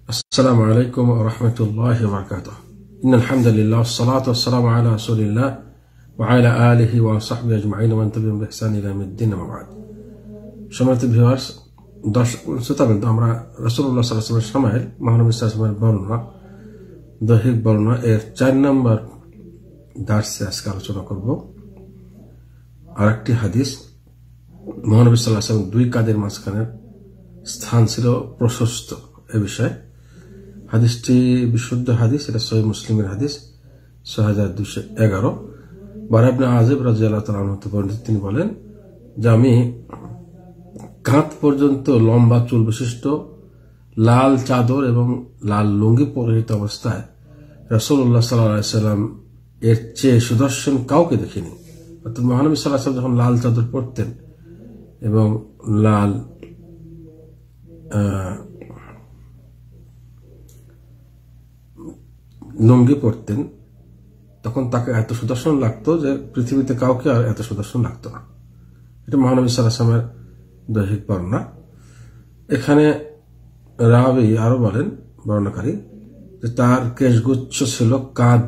আসসালামু আলাইকুম ওয়া রাহমাতুল্লাহি ওয়া বারাকাতুহু। ইন্নাল হামদুলিল্লাহ ওয়াসসালাতু ওয়াসসালামু আলা রাসূলিল্লাহ ওয়া আলা আলিহি ওয়া সাহবিহি আজমাইন ওয়া মান তাবি'আহুম বিইহসান ইলা ইয়াউমিদ্দিন, আম্মা বা'দ। সম্মানিত ভিউয়ার্স, দর্শক শ্রোতাবৃন্দ, আমরা রাসূলুল্লাহ সাল্লাল্লাহু আলাইহি ওয়াসাল্লামের শামাইল, মহানবী সাল্লাল্লাহু আলাইহি ওয়াসাল্লামের বর্ণনা, দৈহিক বর্ণনা এর 4 নম্বর দার্সে আজকে আলোচনা করব। আরেকটি হাদিস, মহানবী সাল্লাল্লাহু আলাইহি ওয়াসাল্লাম দুই কাঁধের মাঝখানের স্থান ছিল প্রশস্ত, এ বিষয়ে হাদিসটি বিশুদ্ধ হাদিস, এটা সহিহ মুসলিমের হাদিস 6211। বারা ইবনে আযিব রাদিয়াল্লাহু তাআলা আনহু বর্ণিত, তিনি বলেন যে আমি কাঁধ পর্যন্ত লম্বা চুল বিশিষ্ট লাল চাদর এবং লাল লুঙ্গি পরিহিত অবস্থায় রাসূলুল্লাহ সাল্লাল্লাহু আলাইহি ওয়াসাল্লাম এর চেয়ে সুদর্শন কাউকে দেখিনি। অর্থাৎ মহানবী সাল্লাল্লাহু আলাইহি ওয়াসাল্লাম যখন লাল চাদর পরতেন এবং লাল লুঙ্গি পরতেন, তখন তাকে এত সুদর্শন লাগতো যে পৃথিবীতে কাউকে আর এত সুদর্শন লাগতো না। এটা মহানবী সাল্লাল্লাহু আলাইহি ওয়াসাল্লামের দৈহিক বর্ণনা। এখানে রাবি আরো বলেন, বর্ণনাকারী, যে তার কেশগুচ্ছ ছিল কাঁধ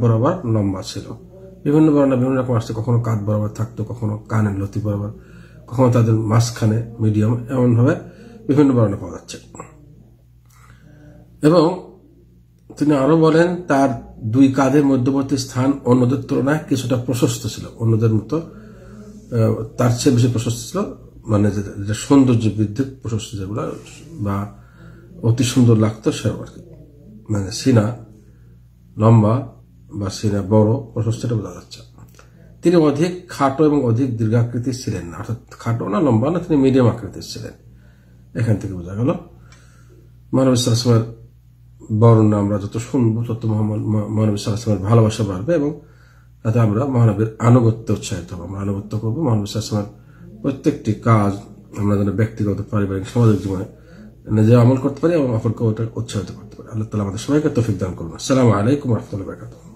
বরাবর লম্বা ছিল। বিভিন্ন বর্ণনা বিভিন্ন রকম আসছে, কখনো কাঁধ বরাবর থাকতো, কখনো কানের লতি বরাবর, কখনো তাদের মাঝখানে মিডিয়াম, এমন ভাবে বিভিন্ন বর্ণনা পাওয়া যাচ্ছে। এবং তিনি আরো বলেন তার দুই কাঁধের মধ্যবর্তী স্থান অন্যদের তুলনায় কিছুটা প্রশস্ত ছিল, অন্যদের মতো তার চেয়ে বেশি প্রশস্ত ছিল, মানে যেটা সৌন্দর্য বৃদ্ধির প্রশস্ত, যেগুলো বা অতি সুন্দর লাগতো সেরকম আর কি। মানে সিনা লম্বা বা সিনা বড়, প্রশস্তটা বোঝা যাচ্ছে। তিনি অধিক খাটো এবং অধিক দীর্ঘাকৃতির ছিলেন না, অর্থাৎ খাটো না লম্বা না, তিনি মিডিয়াম আকৃতির ছিলেন। এখান থেকে বোঝা গেল মহানবী সাল্লাল্লাহু আলাইহি ওয়াসাল্লামের বর্ণনা আমরা যত শুনবো তত মহানবী সাল্লাল্লাহু আলাইহি ওয়াসাল্লামের ভালোবাসা বাড়বে এবং তাতে আমরা মহানবীর আনুগত্য উৎসাহিত হবো। আমরা আনুগত্য করবো মহানবী সাল্লাল্লাহু আলাইহি ওয়াসাল্লামের প্রত্যেকটি কাজ আমরা যেন ব্যক্তিগত, পারিবারিক, সামাজিক জীবনে নিজে আমল করতে পারি এবং অপরকে ওটা উৎসাহিত করতে পারি। আল্লাহ তাআলা আমাদের সবাইকে তৌফিক দান করুন। আসসালামু আলাইকুম ওয়া রাহমাতুল্লাহি ওয়া বারাকাতুহু।